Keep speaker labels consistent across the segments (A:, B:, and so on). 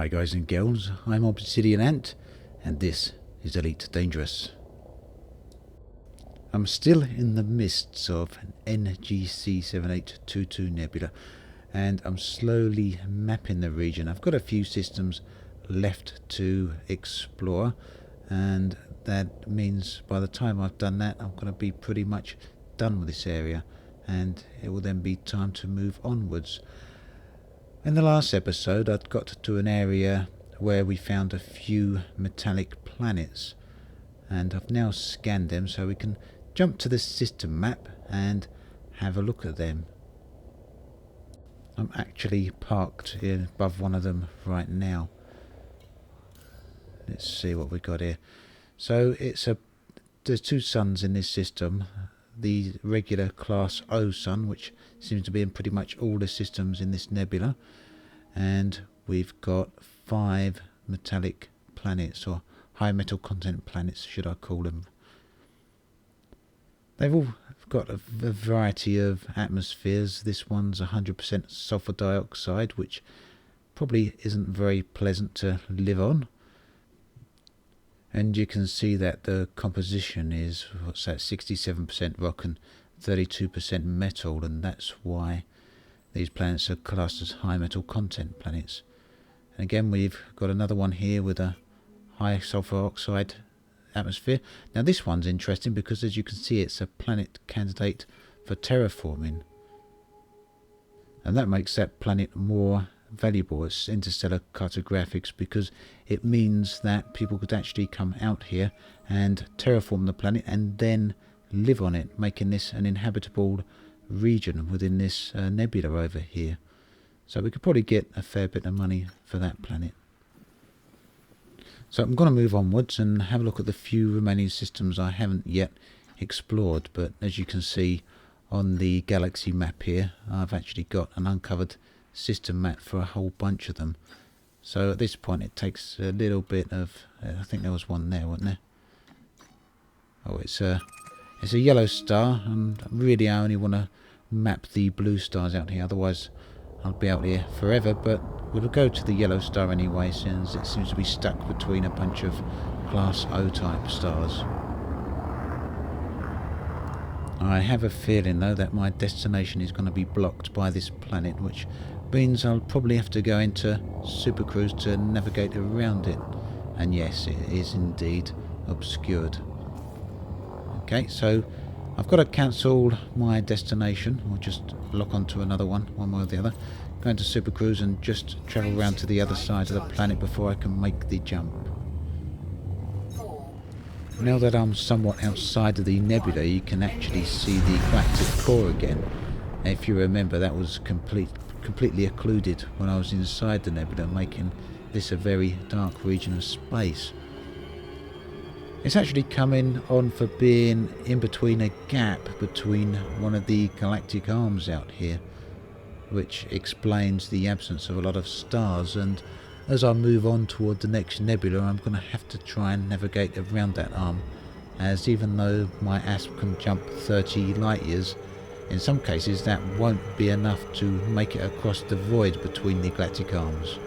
A: Hi guys and girls, I'm Obsidian Ant, and this is Elite Dangerous. I'm still in the midst of an NGC 7822 Nebula, and I'm slowly mapping the region. I've got a few systems left to explore, and that means by the time I've done that, I'm going to be pretty much done with this area, and it will then be time to move onwards. In the last episode, I'd got to an area where we found a few metallic planets, and I've now scanned them so we can jump to the system map and have a look at them. I'm actually parked above one of them right now. Let's see what we got here. So there's two suns in this system. The regular class O sun, which seems to be in pretty much all the systems in this nebula, and we've got 5 metallic planets, or high metal content planets should I call them. They've all got a variety of atmospheres. This one's 100% sulfur dioxide, which probably isn't very pleasant to live on. And you can see that the composition is, what's that, 67% rock and 32% metal, and that's why these planets are classed as high metal content planets. And again, we've got another one here with a high sulfur oxide atmosphere. Now this one's interesting because, as you can see, it's a planet candidate for terraforming, and that makes that planet more valuable as interstellar cartographics, because it means that people could actually come out here and terraform the planet and then live on it, making this an inhabitable region within this nebula over here. So we could probably get a fair bit of money for that planet. So I'm going to move onwards and have a look at the few remaining systems I haven't yet explored, but as you can see on the galaxy map here, I've actually got an uncovered system map for a whole bunch of them. So at this point it takes a little bit of, I think there was one there, wasn't there? Oh, it's a yellow star, and really I only want to map the blue stars out here, otherwise I'll be out here forever. But we'll go to the yellow star anyway, since it seems to be stuck between a bunch of class O type stars. I have a feeling though that my destination is going to be blocked by this planet, which means I'll probably have to go into supercruise to navigate around it. And yes, it is indeed obscured. Okay, so I've got to cancel my destination, or just lock onto another one way or the other. Go into supercruise and just travel around to the other side of the planet before I can make the jump. Now that I'm somewhat outside of the nebula, you can actually see the galactic core again. If you remember, that was completely occluded when I was inside the nebula, making this a very dark region of space. It's actually coming on for being in between a gap between one of the galactic arms out here, which explains the absence of a lot of stars. And as I move on toward the next nebula, I'm going to have to try and navigate around that arm, as even though my asp can jump 30 light years, in some cases that won't be enough to make it across the void between the galactic arms.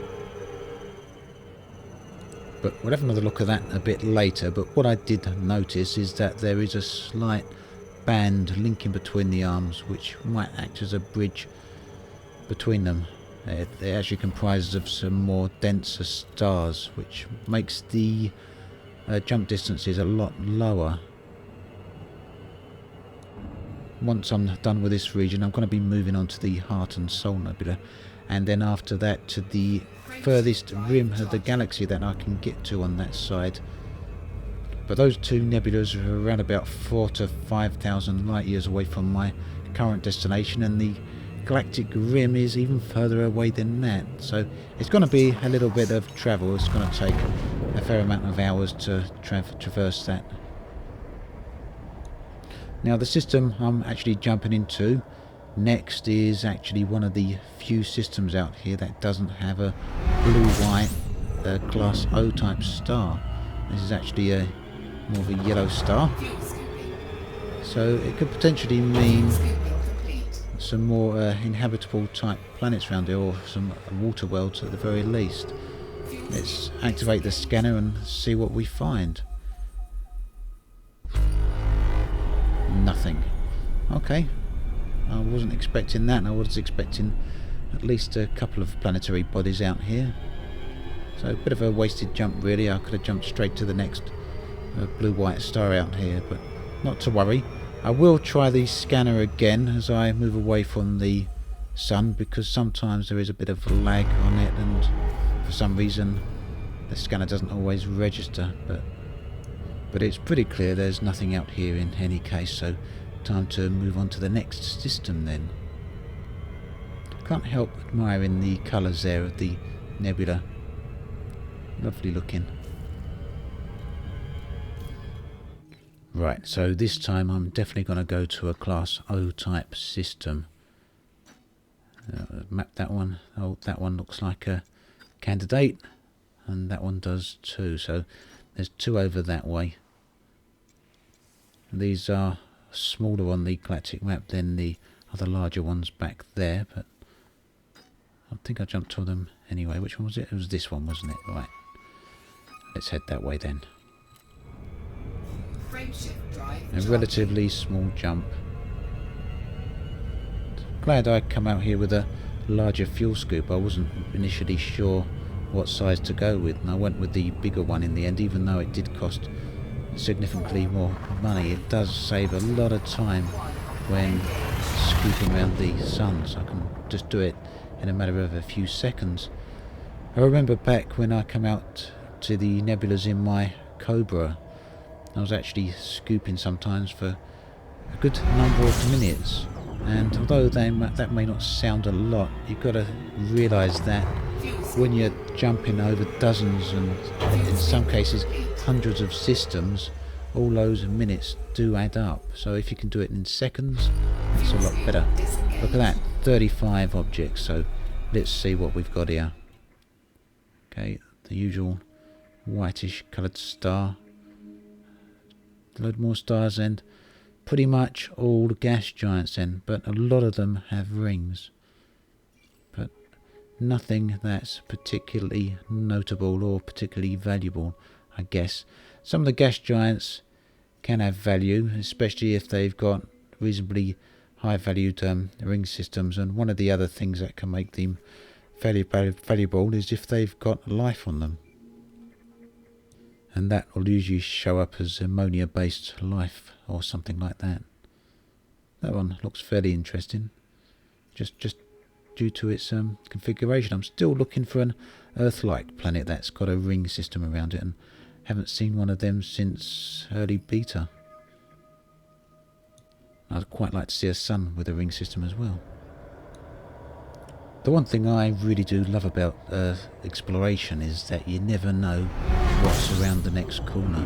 A: But we'll have another look at that a bit later. But what I did notice is that there is a slight band linking between the arms, which might act as a bridge between them. It actually comprises of some more denser stars, which makes the jump distances a lot lower. Once I'm done with this region, I'm going to be moving on to the Heart and Soul Nebula, and then after that to the furthest rim of the galaxy that I can get to on that side. But those two nebulas are around about 4,000 to 5,000 light years away from my current destination, and the galactic rim is even further away than that. So it's going to be a little bit of travel. It's going to take a fair amount of hours to traverse that. Now the system I'm actually jumping into next is actually one of the few systems out here that doesn't have a blue-white class O type star. This is actually more of a yellow star, so it could potentially mean some more inhabitable type planets around here, or some water worlds at the very least. Let's activate the scanner and see what we find. Nothing. Okay. I wasn't expecting that. I was expecting at least a couple of planetary bodies out here. So a bit of a wasted jump really. I could have jumped straight to the next blue-white star out here, but not to worry. I will try the scanner again as I move away from the sun, because sometimes there is a bit of lag on it and for some reason the scanner doesn't always register, but it's pretty clear there's nothing out here in any case, so time to move on to the next system then. Can't help admiring the colours there of the nebula. Lovely looking. Right, so this time I'm definitely going to go to a class O type system. Map that one. Oh, that one looks like a candidate, and that one does too. So there's two over that way. These are smaller on the galactic map than the other larger ones back there, but I think I jumped to them anyway. Which one was it? It was this one, wasn't it? Right. Let's head that way then. A relatively small jump. Glad I come out here with a larger fuel scoop. I wasn't initially sure what size to go with, and I went with the bigger one in the end, even though it did cost significantly more money. It does save a lot of time when scooping around the sun, so I can just do it in a matter of a few seconds. I remember back when I come out to the nebulas in my Cobra, I was actually scooping sometimes for a good number of minutes, and although that may not sound a lot, you've got to realise that when you're jumping over dozens and in some cases hundreds of systems, all those minutes do add up. So if you can do it in seconds, it's a lot better. Look at that, 35 objects, so let's see what we've got here. Okay, the usual whitish coloured star. A load more stars, and pretty much all gas giants then, but a lot of them have rings. But nothing that's particularly notable or particularly valuable, I guess. Some of the gas giants can have value, especially if they've got reasonably high valued ring systems, and one of the other things that can make them valuable is if they've got life on them. And that will usually show up as ammonia based life or something like that. That one looks fairly interesting, just due to its configuration. I'm still looking for an Earth-like planet that's got a ring system around it, and haven't seen one of them since early beta. I'd quite like to see a sun with a ring system as well. The one thing I really do love about exploration is that you never know what's around the next corner.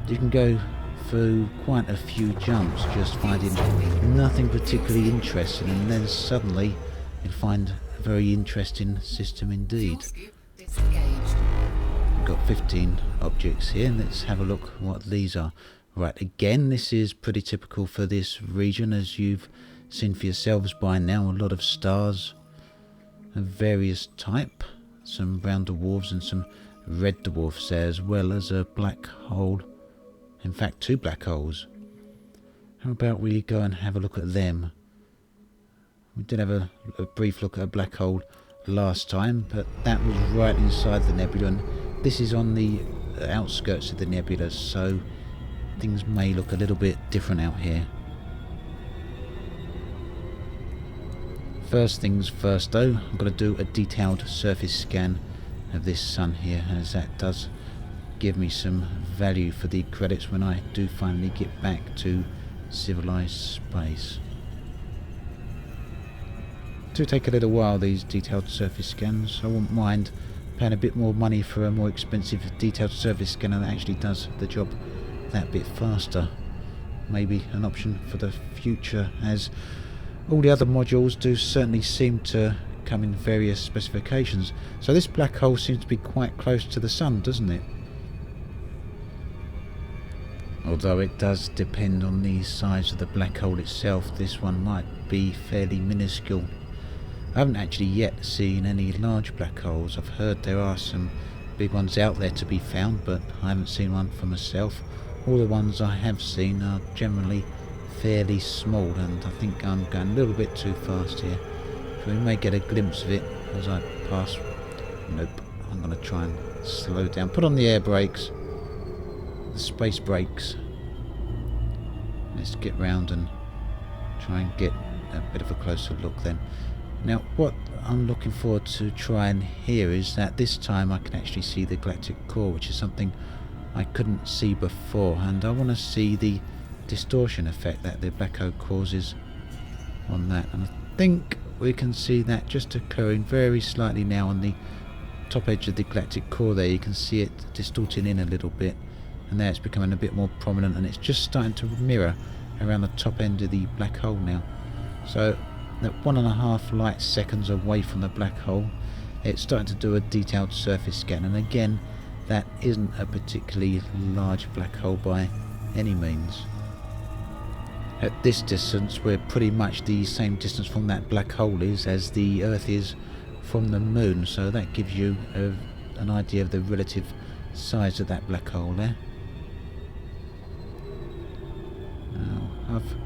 A: You can go through quite a few jumps just finding nothing particularly interesting, and then suddenly you'll find a very interesting system indeed. We've got 15 objects here. Let's have a look what these are. Right, again, this is pretty typical for this region, as you've seen for yourselves by now. A lot of stars of various type, some brown dwarfs and some red dwarfs there, as well as a black hole. In fact, two black holes. How about we go and have a look at them? We did have a brief look at a black hole last time, but that was right inside the nebula, and this is on the outskirts of the nebula, so things may look a little bit different out here. First things first though, I'm going to do a detailed surface scan of this sun here, as that does give me some value for the credits when I do finally get back to civilized space. Do take a little while, these detailed surface scans. I wouldn't mind paying a bit more money for a more expensive detailed surface scanner that actually does the job that bit faster. Maybe an option for the future, as all the other modules do certainly seem to come in various specifications. So this black hole seems to be quite close to the sun, doesn't it? Although it does depend on the size of the black hole itself. This one might be fairly minuscule. I haven't actually yet seen any large black holes. I've heard there are some big ones out there to be found, but I haven't seen one for myself. All the ones I have seen are generally fairly small, and I think I'm going a little bit too fast here. So we may get a glimpse of it as I pass. Nope, I'm going to try and slow down. Put on the air brakes, the space brakes. Let's get round and try and get a bit of a closer look then. Now what I'm looking forward to trying here is that this time I can actually see the galactic core, which is something I couldn't see before, and I want to see the distortion effect that the black hole causes on that, and I think we can see that just occurring very slightly now on the top edge of the galactic core there. You can see it distorting in a little bit, and there it's becoming a bit more prominent, and it's just starting to mirror around the top end of the black hole now. So at 1.5 light seconds away from the black hole, it's starting to do a detailed surface scan, and again that isn't a particularly large black hole by any means. At this distance we're pretty much the same distance from that black hole is as the Earth is from the Moon, so that gives you an idea of the relative size of that black hole there. Now I've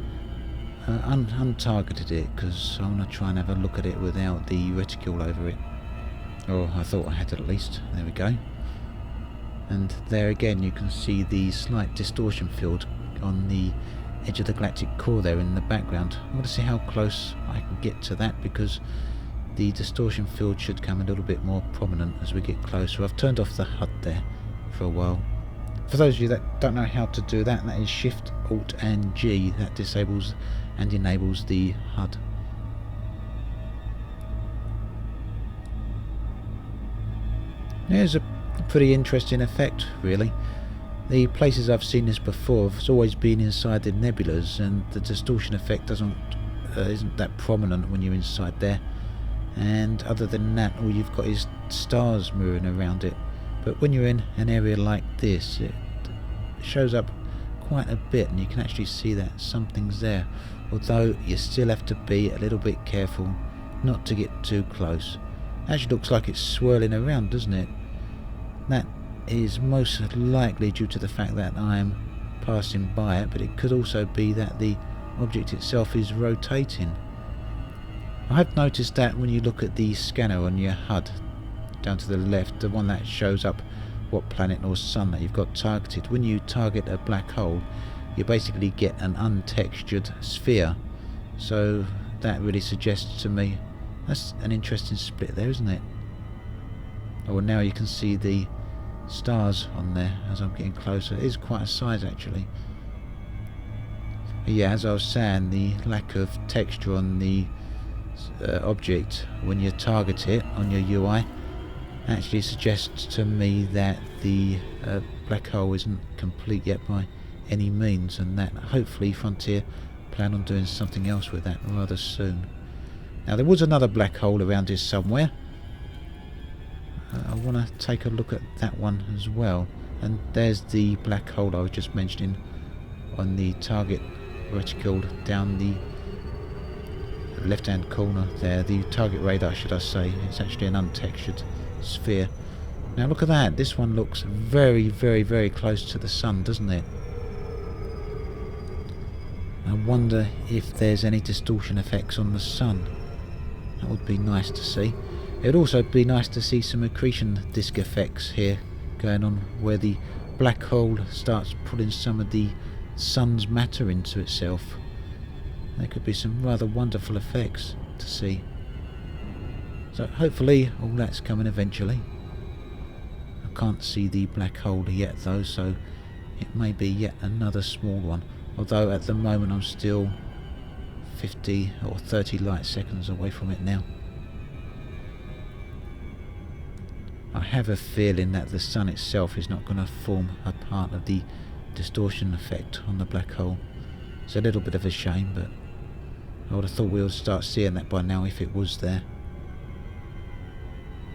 A: untargeted it because I want to try and have a look at it without the reticule over it. Or I thought I had at least. There we go. And there again you can see the slight distortion field on the edge of the galactic core there in the background. I want to see how close I can get to that, because the distortion field should come a little bit more prominent as we get closer. I've turned off the HUD there for a while. For those of you that don't know how to do that, that is Shift, Alt and G. That disables and enables the HUD. There's a pretty interesting effect, really. The places I've seen this before has always been inside the nebulas, and the distortion effect isn't that prominent when you're inside there. And other than that, all you've got is stars mirroring around it. But when you're in an area like this, it shows up quite a bit, and you can actually see that something's there. Although you still have to be a little bit careful not to get too close. Actually looks like it's swirling around, doesn't it? That is most likely due to the fact that I am passing by it, but it could also be that the object itself is rotating. I have noticed that when you look at the scanner on your HUD down to the left, the one that shows up what planet or sun that you've got targeted, when you target a black hole you basically get an untextured sphere. So that really suggests to me that's an interesting split there, isn't it? Oh, now you can see the stars on there as I'm getting closer. It is quite a size actually. But yeah, as I was saying, the lack of texture on the object when you target it on your UI actually suggests to me that the black hole isn't complete yet by any means, and that hopefully Frontier plan on doing something else with that rather soon. Now there was another black hole around here somewhere. I want to take a look at that one as well, and there's the black hole I was just mentioning on the target reticule down the left hand corner there, the target radar should I say. It's actually an untextured sphere. Now look at that, this one looks very very close to the sun, doesn't it? I wonder if there's any distortion effects on the sun. That would be nice to see. It would also be nice to see some accretion disk effects here going on, where the black hole starts pulling some of the sun's matter into itself. There could be some rather wonderful effects to see. So hopefully all that's coming eventually. I can't see the black hole yet though, so it may be yet another small one. Although at the moment I'm still 50 or 30 light seconds away from it now. I have a feeling that the sun itself is not going to form a part of the distortion effect on the black hole. It's a little bit of a shame, but I would have thought we would start seeing that by now if it was there.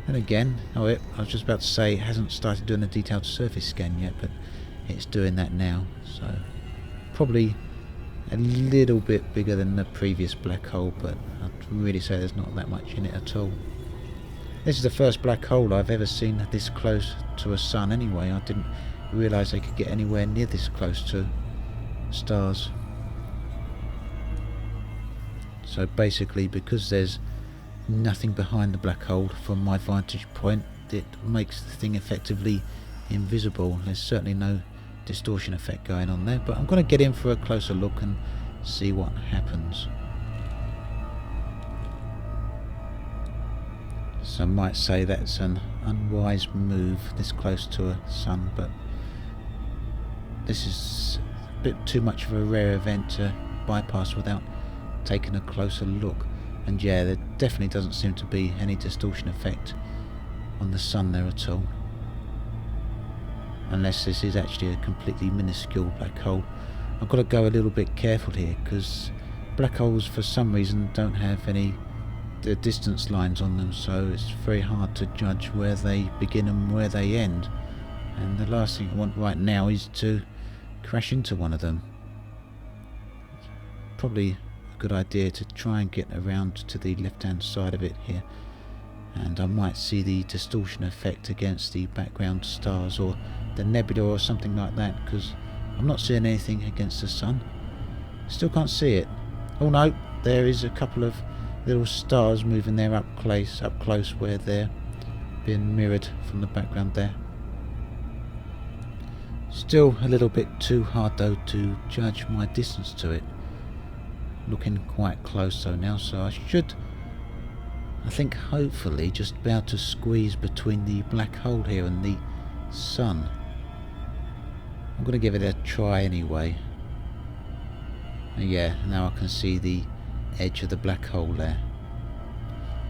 A: And again, I was just about to say it hasn't started doing a detailed surface scan yet, but it's doing that now. So probably a little bit bigger than the previous black hole, but I'd really say there's not that much in it at all. This is the first black hole I've ever seen this close to a sun anyway. I didn't realise they could get anywhere near this close to stars. So basically, because there's nothing behind the black hole from my vantage point, it makes the thing effectively invisible. There's certainly no distortion effect going on there, but I'm going to get in for a closer look and see what happens. Some might say that's an unwise move this close to a sun, but this is a bit too much of a rare event to bypass without taking a closer look. And yeah, there definitely doesn't seem to be any distortion effect on the sun there at all, unless this is actually a completely minuscule black hole. I've got to go a little bit careful here, because black holes for some reason don't have any distance lines on them, so it's very hard to judge where they begin and where they end, and the last thing I want right now is to crash into one of them. Probably a good idea to try and get around to the left hand side of it here, and I might see the distortion effect against the background stars or the nebula or something like that, because I'm not seeing anything against the sun. Still can't see it. Oh no, there is a couple of little stars moving there up close where they're being mirrored from the background there. Still a little bit too hard though to judge my distance to it. Looking quite close though now, so I should, I think, hopefully just be able to squeeze between the black hole here and the sun. I'm going to give it a try anyway. Yeah, now I can see the edge of the black hole there.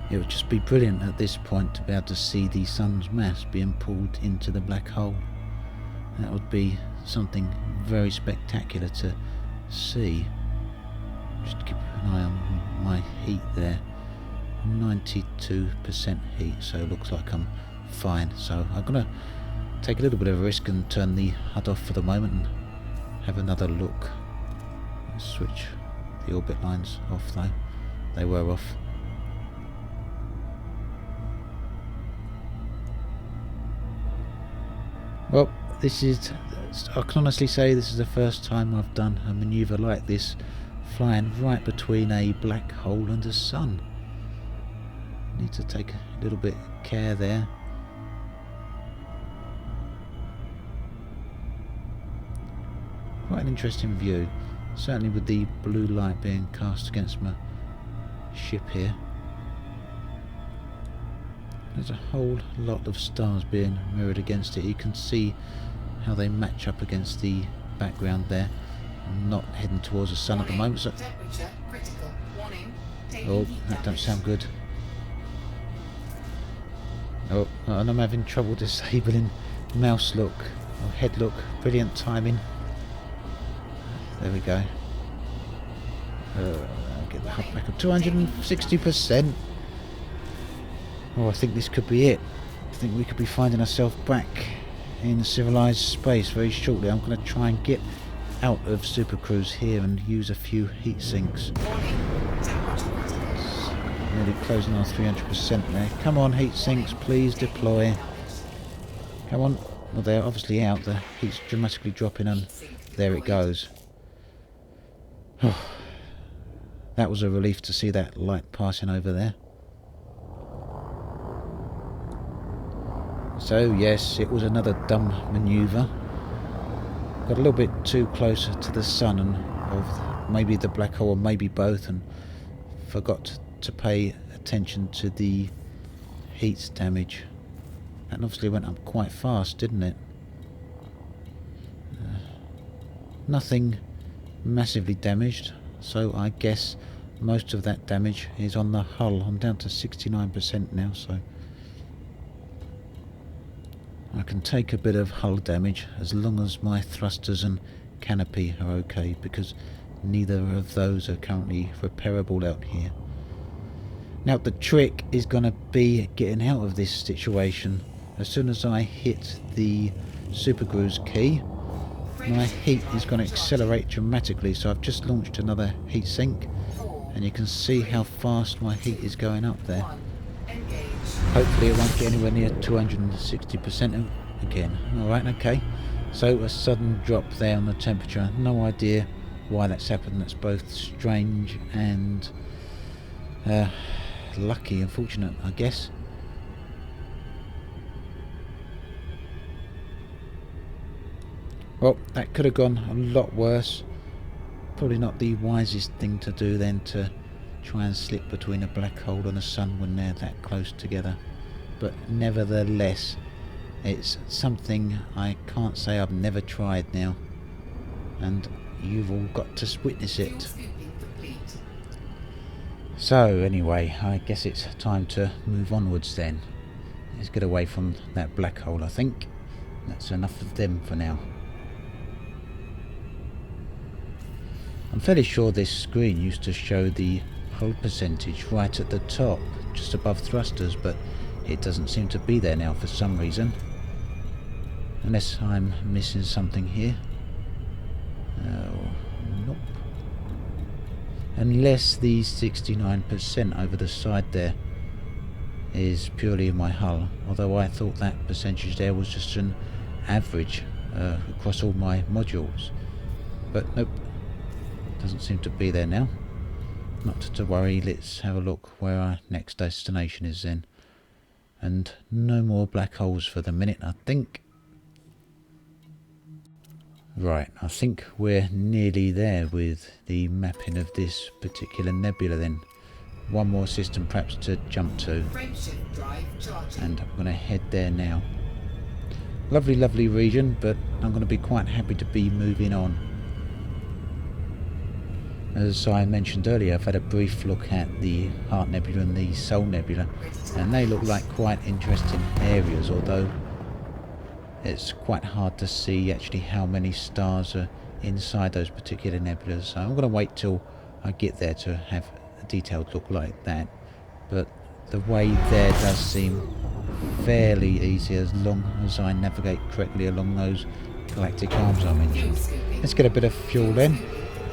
A: It would just be brilliant at this point to be able to see the sun's mass being pulled into the black hole. That would be something very spectacular to see. Just keep an eye on my heat there. 92% heat, so it looks like I'm fine. So I'm going to take a little bit of a risk and turn the HUD off for the moment and have another look. Let's switch the orbit lines off though. They were off. Well, I can honestly say this is the first time I've done a manoeuvre like this, flying right between a black hole and the sun. Need to take a little bit of care there. Quite an interesting view, certainly with the blue light being cast against my ship here. There's a whole lot of stars being mirrored against it. You can see how they match up against the background there. I'm not heading towards the sun at the moment, so... Oh, that don't sound good. Oh, and I'm having trouble disabling mouse look or head look. Brilliant timing. There we go. I'll get the HUD back up 260%. Oh, I think this could be it. I think we could be finding ourselves back in civilized space very shortly. I'm going to try and get out of supercruise here and use a few heat sinks. Nearly closing on 300% there. Come on, heat sinks, please deploy. Come on. Well, they're obviously out. The heat's dramatically dropping, and there it goes. Oh, that was a relief to see that light passing over there. So yes, it was another dumb manoeuvre. Got a little bit too close to the sun, and or maybe the black hole, or maybe both, and forgot to pay attention to the heat damage. That obviously went up quite fast, didn't it? Nothing massively damaged, so I guess most of that damage is on the hull. I'm down to 69% now, so I can take a bit of hull damage as long as my thrusters and canopy are okay, because neither of those are currently repairable out here. Now the trick is going to be getting out of this situation. As soon as I hit the supercruise key, my heat is going to accelerate dramatically, so I've just launched another heat sink, And you can see how fast my heat is going up there. Hopefully it won't get anywhere near 260% again. Alright, okay. So a sudden drop there on the temperature. No idea why that's happened. That's both strange and lucky and fortunate, I guess. Well, that could have gone a lot worse. Probably not the wisest thing to do then, to try and slip between a black hole and the sun when they're that close together. But nevertheless, it's something I can't say I've never tried now, and you've all got to witness it. So anyway, I guess it's time to move onwards then. Let's get away from that black hole, I think. That's enough of them for now. I'm fairly sure this screen used to show the hold percentage right at the top, just above thrusters, but it doesn't seem to be there now for some reason. Unless I'm missing something here. Nope. Unless the 69% over the side there is purely in my hull, although I thought that percentage there was just an average across all my modules. But nope, doesn't seem to be there now. Not to worry, let's have a look where our next destination is then. And no more black holes for the minute, I think. Right, I think we're nearly there with the mapping of this particular nebula then. One more system perhaps to jump to. And I'm going to head there now. Lovely, lovely region, but I'm going to be quite happy to be moving on. As I mentioned earlier, I've had a brief look at the Heart Nebula and the Soul Nebula, and they look like quite interesting areas, although it's quite hard to see actually how many stars are inside those particular nebulas. So I'm going to wait till I get there to have a detailed look like that. But the way there does seem fairly easy as long as I navigate correctly along those galactic arms I mentioned. Let's get a bit of fuel then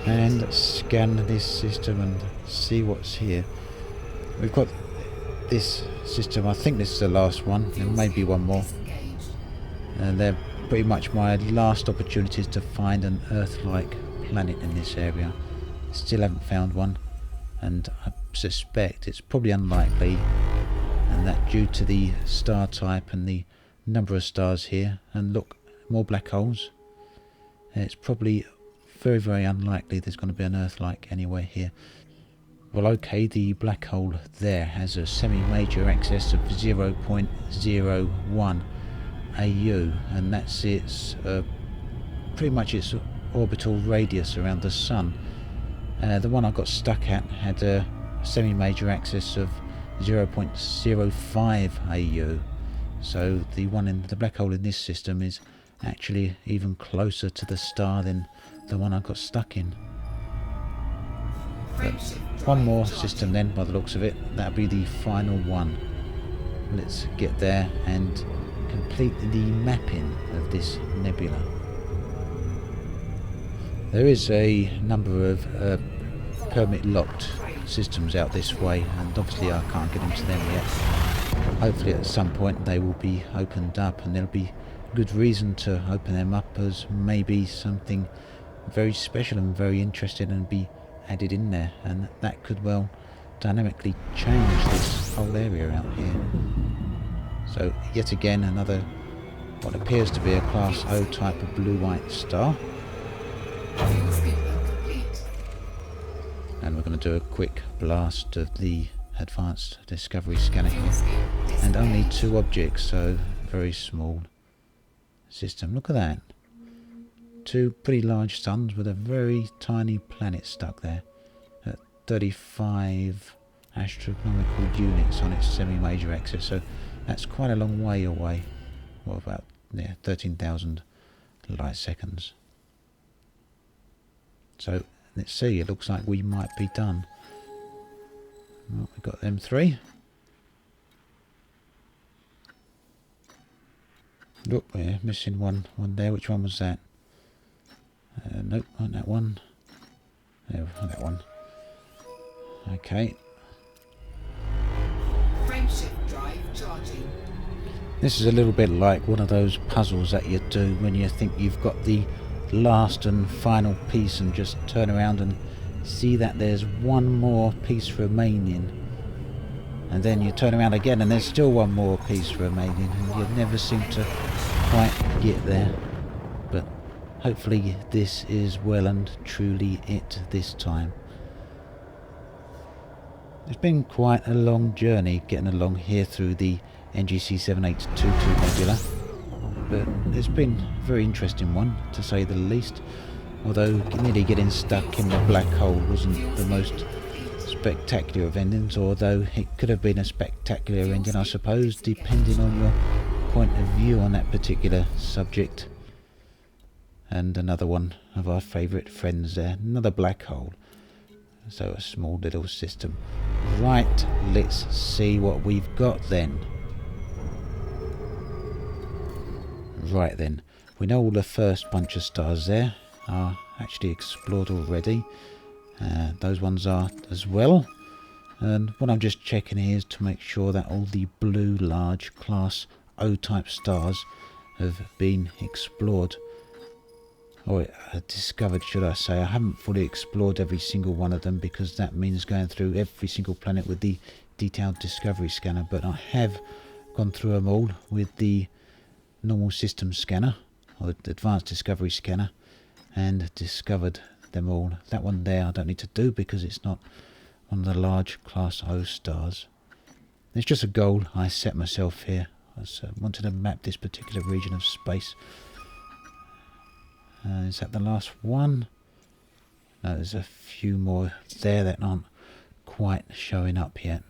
A: and scan this system and see what's here. We've got this system, I think this is the last one, there may be one more. They're pretty much my last opportunities to find an Earth-like planet in this area. Still haven't found one, and I suspect it's probably unlikely, and that due to the star type and the number of stars here, and look, more black holes, it's probably very, very unlikely there's going to be an Earth-like anywhere here. Well, okay, the black hole there has a semi-major excess of 0.01 AU, and that's its pretty much its orbital radius around the Sun. The one I got stuck at had a semi-major axis of 0.05 AU, so the one in the black hole in this system is actually even closer to the star than the one I got stuck in. But one more system then, by the looks of it. That'll be the final one. Let's get there and complete the mapping of this nebula. There is a number of permit locked systems out this way, and obviously I can't get into them yet. Hopefully at some point they will be opened up, and there'll be good reason to open them up, as maybe something very special and very interesting and be added in there, and that could well dynamically change this whole area out here. So yet again another what appears to be a class O type of blue-white star, and we're going to do a quick blast of the advanced discovery scanner here, and only two objects, so very small system. Look at that, two pretty large suns with a very tiny planet stuck there at 35 astronomical units on its semi-major axis, so that's quite a long way away. What about 13,000 light seconds. So let's see, it looks like we might be done. Well, we've got them three. Look, we're missing one there. Which one was that? Nope, not that one. No, not that one. Okay.
B: Frameshift drive charging.
A: This is a little bit like one of those puzzles that you do when you think you've got the last and final piece and just turn around and see that there's one more piece remaining. And then you turn around again and there's still one more piece remaining, and you never seem to quite get there. But hopefully this is well and truly it this time. It's been quite a long journey getting along here through the NGC 7822 Nebula, but it's been a very interesting one to say the least, although nearly getting stuck in the black hole wasn't the most spectacular of endings, although it could have been a spectacular ending, I suppose, depending on your point of view on that particular subject. And another one of our favourite friends there, another black hole. So a small little system. Right, let's see what we've got then. Right then, we know all the first bunch of stars there are actually explored already. Those ones are as well. And what I'm just checking here is to make sure that all the blue large class O type stars have been explored. Or discovered, should I say. I haven't fully explored every single one of them because that means going through every single planet with the detailed discovery scanner, but I have gone through them all with the normal system scanner, or the advanced discovery scanner, and discovered them all. That one there I don't need to do because it's not one of the large class O stars. It's just a goal I set myself here. I wanted to map this particular region of space. Is that the last one? No, there's a few more there that aren't quite showing up yet.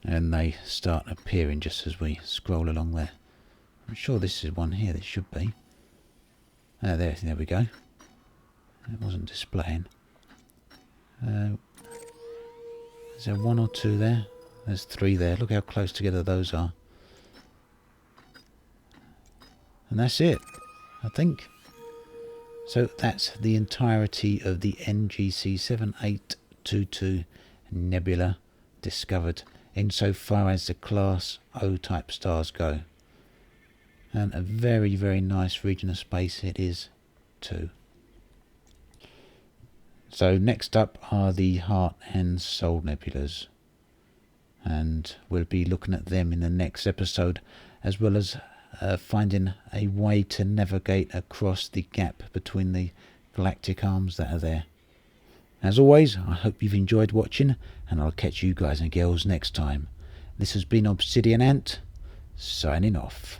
A: And they start appearing just as we scroll along there. I'm sure this is one here, this should be. There we go. It wasn't displaying. Is there one or two there? There's three there. Look how close together those are. And that's it, I think. So that's the entirety of the NGC 7822 Nebula discovered insofar as the class O type stars go. And a very, very nice region of space it is too. So next up are the Heart and Soul Nebulas, and we'll be looking at them in the next episode, as well as finding a way to navigate across the gap between the galactic arms that are there. As always, I hope you've enjoyed watching, and I'll catch you guys and girls next time. This has been Obsidian Ant, signing off.